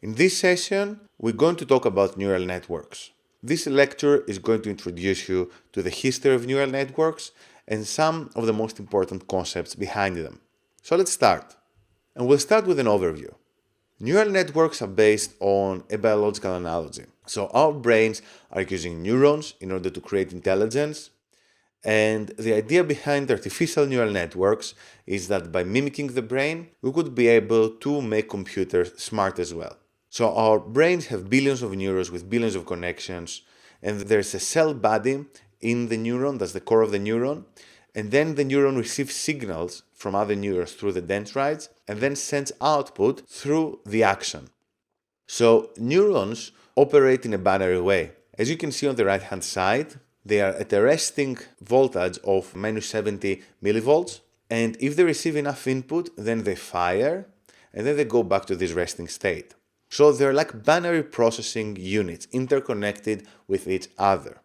In this session, we're going to talk about neural networks. This lecture is going to introduce you to the history of neural networks and some of the most important concepts behind them. So let's start. And we'll start with an overview. Neural networks are based on a biological analogy. So our brains are using neurons in order to create intelligence. And the idea behind artificial neural networks is that by mimicking the brain, we could be able to make computers smart as well. So our brains have billions of neurons with billions of connections, and there's a cell body in the neuron, that's the core of the neuron, and then the neuron receives signals from other neurons through the dendrites and then sends output through the axon. So neurons operate in a binary way. As you can see on the right hand side, they are at a resting voltage of minus 70 millivolts, and if they receive enough input, then they fire, and then they go back to this resting state. So they're like binary processing units interconnected with each other.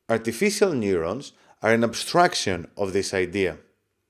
Artificial neurons are an abstraction of this idea.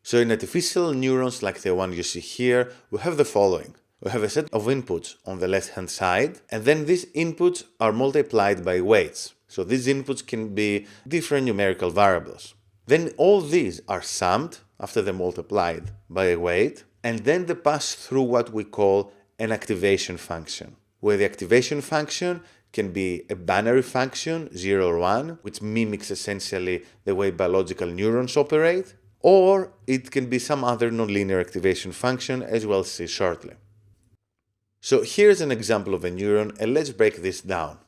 So in artificial neurons like the one you see here, we have the following. We have a set of inputs on the left-hand side, and then these inputs are multiplied by weights. So these inputs can be different numerical variables. Then all these are summed after they're multiplied by a weight, and then they pass through what we call an activation function, where the activation function can be a binary function, 0 or 1, which mimics essentially the way biological neurons operate, or it can be some other nonlinear activation function, as we'll see shortly. So here's an example of a neuron, and let's break this down.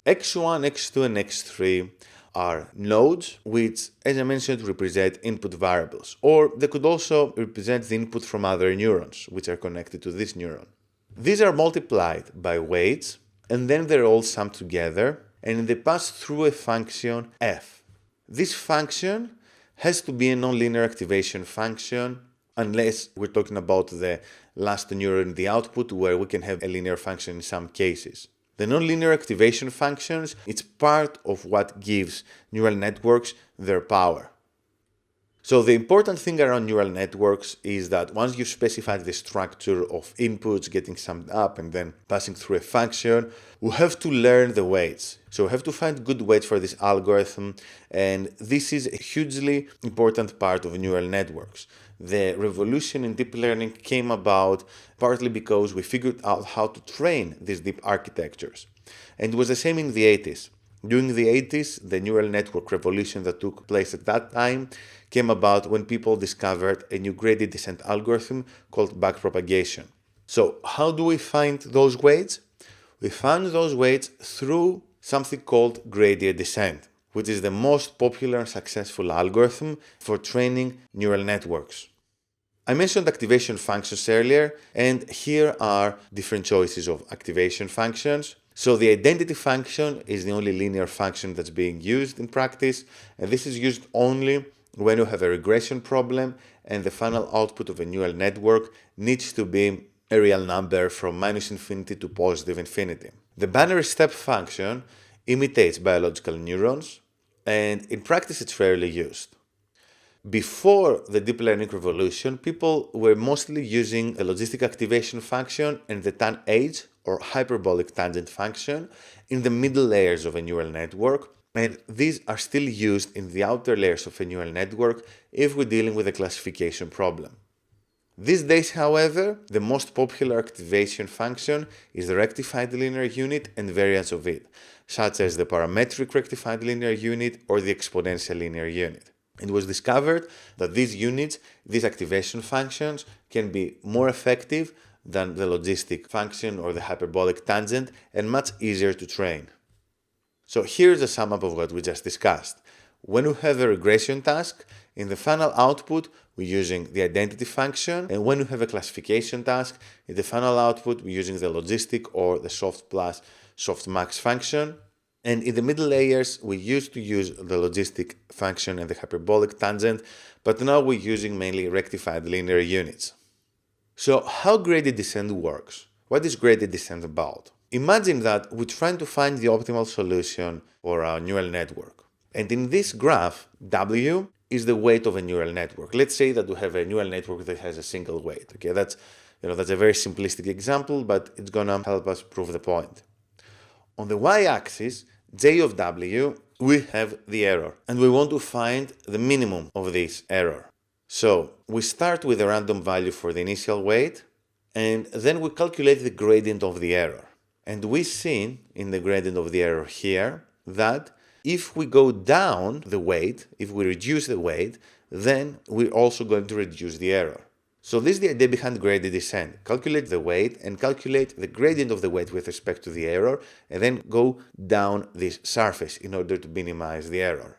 X1, X2, and X3 are nodes which, as I mentioned, represent input variables, or they could also represent the input from other neurons which are connected to this neuron. These are multiplied by weights, and then they're all summed together, and they pass through a function f. This function has to be a nonlinear activation function, unless we're talking about the last neuron in the output, where we can have a linear function in some cases. The nonlinear activation functions, it's part of what gives neural networks their power. So the important thing around neural networks is that once you've specified the structure of inputs getting summed up and then passing through a function, we have to learn the weights. So we have to find good weights for this algorithm, and this is a hugely important part of neural networks. The revolution in deep learning came about partly because we figured out how to train these deep architectures. And it was the same in the 80s. During the 80s, the neural network revolution that took place at that time came about when people discovered a new gradient descent algorithm called backpropagation. So how do we find those weights? We found those weights through something called gradient descent, which is the most popular and successful algorithm for training neural networks. I mentioned activation functions earlier, and here are different choices of activation functions. So the identity function is the only linear function that's being used in practice, and this is used only when you have a regression problem and the final output of a neural network needs to be a real number from minus infinity to positive infinity. The binary step function imitates biological neurons, and in practice it's rarely used. Before the deep learning revolution, people were mostly using a logistic activation function and the tanh or hyperbolic tangent function in the middle layers of a neural network, and these are still used in the outer layers of a neural network if we're dealing with a classification problem. These days, however, the most popular activation function is the rectified linear unit and variants of it, such as the parametric rectified linear unit or the exponential linear unit. It was discovered that these units, these activation functions, can be more effective than the logistic function or the hyperbolic tangent and much easier to train. So here's a sum up of what we just discussed. When we have a regression task, in the final output we're using the identity function, and when we have a classification task, in the final output we're using the logistic or the soft plus softmax function. And in the middle layers, we used to use the logistic function and the hyperbolic tangent, but now we're using mainly rectified linear units. So how gradient descent works? What is gradient descent about? Imagine that we're trying to find the optimal solution for our neural network. And in this graph, W is the weight of a neural network. Let's say that we have a neural network that has a single weight. Okay, that's That's a very simplistic example, but it's going to help us prove the point. On the y-axis, J of W, we have the error, and we want to find the minimum of this error. So we start with a random value for the initial weight, and then we calculate the gradient of the error. And we see in the gradient of the error here that if we go down the weight, if we reduce the weight, then we're also going to reduce the error. So this is the idea behind gradient descent. Calculate the weight and calculate the gradient of the weight with respect to the error, and then go down this surface in order to minimize the error.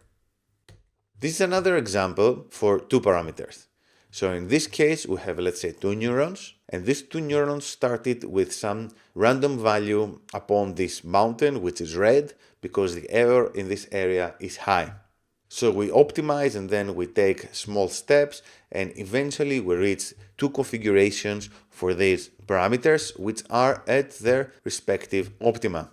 This is another example for two parameters. So in this case, we have, let's say, two neurons, and these two neurons started with some random value upon this mountain, which is red, because the error in this area is high. So we optimize and then we take small steps, and eventually we reach two configurations for these parameters, which are at their respective optima.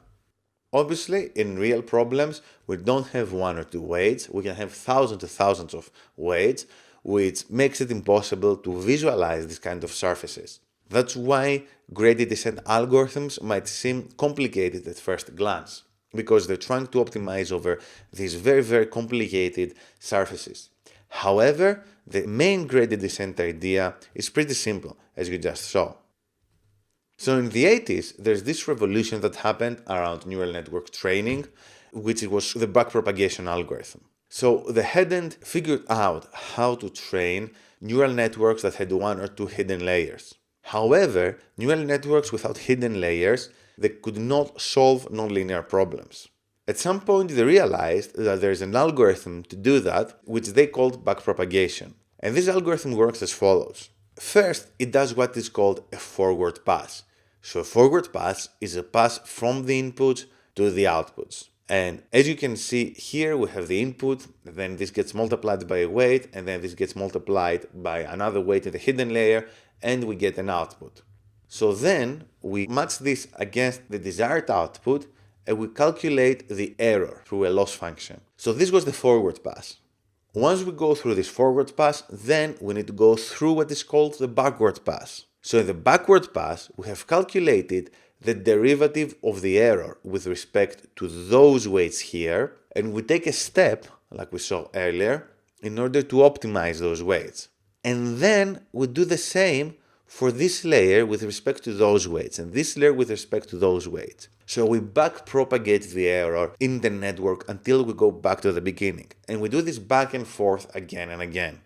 Obviously, in real problems, we don't have one or two weights. We can have thousands and thousands of weights, which makes it impossible to visualize these kind of surfaces. That's why gradient descent algorithms might seem complicated at first glance, because they're trying to optimize over these very, very complicated surfaces. However, the main gradient descent idea is pretty simple, as you just saw. So in the 80s, there's this revolution that happened around neural network training, which was the backpropagation algorithm. So they hadn't figured out how to train neural networks that had one or two hidden layers. However, neural networks without hidden layers, they could not solve nonlinear problems. At some point, they realized that there's an algorithm to do that, which they called backpropagation. And this algorithm works as follows. First, it does what is called a forward pass. So a forward pass is a pass from the inputs to the outputs. And as you can see here, we have the input, then this gets multiplied by a weight, and then this gets multiplied by another weight in the hidden layer, and we get an output. So then we match this against the desired output, and we calculate the error through a loss function. So this was the forward pass. Once we go through this forward pass, then we need to go through what is called the backward pass. So in the backward pass, we have calculated the derivative of the error with respect to those weights here, and we take a step, like we saw earlier, in order to optimize those weights. And then we do the same for this layer with respect to those weights, and this layer with respect to those weights. So we backpropagate the error in the network until we go back to the beginning. And we do this back and forth again and again.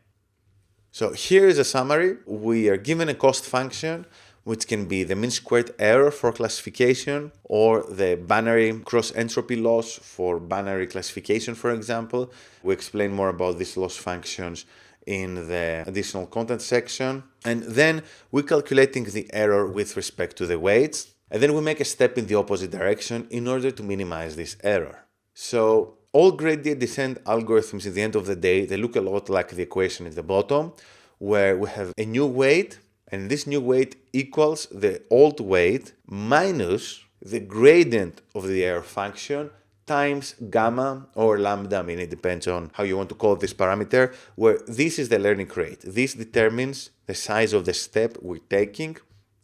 So here is a summary. We are given a cost function, which can be the mean squared error for classification, or the binary cross entropy loss for binary classification, for example. We explain more about these loss functions in the additional content section. And then we're calculating the error with respect to the weights. And then we make a step in the opposite direction in order to minimize this error. So all gradient descent algorithms at the end of the day, they look a lot like the equation at the bottom, where we have a new weight, and this new weight equals the old weight minus the gradient of the error function times gamma or lambda. I mean, it depends on how you want to call this parameter, where this is the learning rate. This determines the size of the step we're taking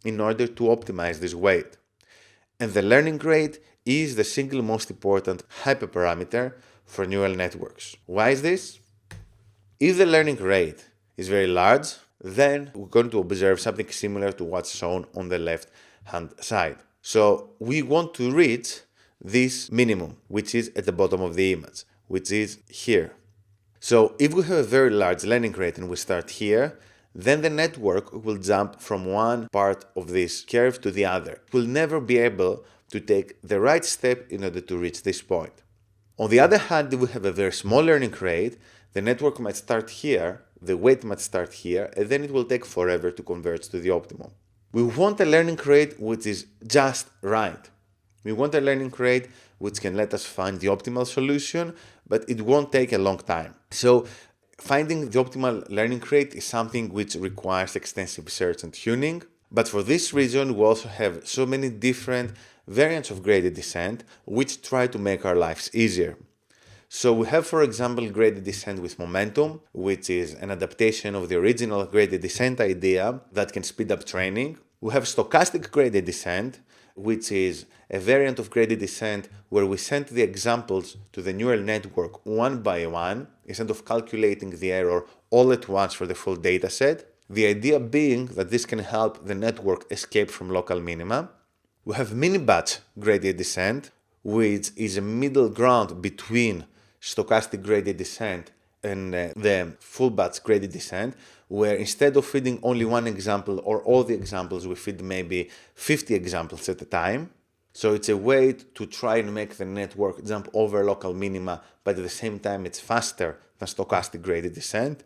in order to optimize this weight. And the learning rate is the single most important hyperparameter for neural networks. Why is this? If the learning rate is very large, then we're going to observe something similar to what's shown on the left-hand side. So we want to reach this minimum, which is at the bottom of the image, which is here. So if we have a very large learning rate and we start here, then the network will jump from one part of this curve to the other. It will never be able to take the right step in order to reach this point. On the other hand, if we have a very small learning rate, the network might start here, the weight might start here, and then it will take forever to converge to the optimum. We want a learning rate which is just right. We want a learning rate which can let us find the optimal solution, but it won't take a long time. So finding the optimal learning rate is something which requires extensive research and tuning. But for this reason, we also have so many different variants of gradient descent which try to make our lives easier. So we have, for example, gradient descent with momentum, which is an adaptation of the original gradient descent idea that can speed up training. We have stochastic gradient descent, which is a variant of gradient descent where we send the examples to the neural network one by one instead of calculating the error all at once for the full data set. The idea being that this can help the network escape from local minima. We have mini-batch gradient descent, which is a middle ground between stochastic gradient descent and the full batch gradient descent, where instead of feeding only one example or all the examples, we feed maybe 50 examples at a time. So it's a way to try and make the network jump over local minima, but at the same time it's faster than stochastic gradient descent.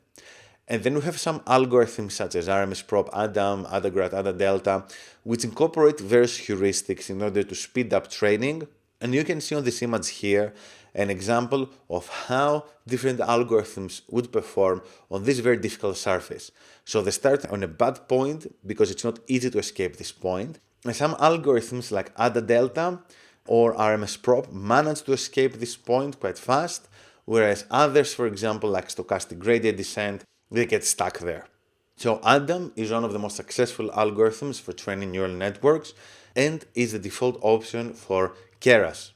And then we have some algorithms such as RMS prop, ADAM, ADAGRAD, ADADelta, which incorporate various heuristics in order to speed up training. And you can see on this image here an example of how different algorithms would perform on this very difficult surface. So they start on a bad point because it's not easy to escape this point. And some algorithms like ADADelta or RMS prop manage to escape this point quite fast, whereas others, for example, like stochastic gradient descent, they get stuck there. So ADAM is one of the most successful algorithms for training neural networks and is the default option for Keras.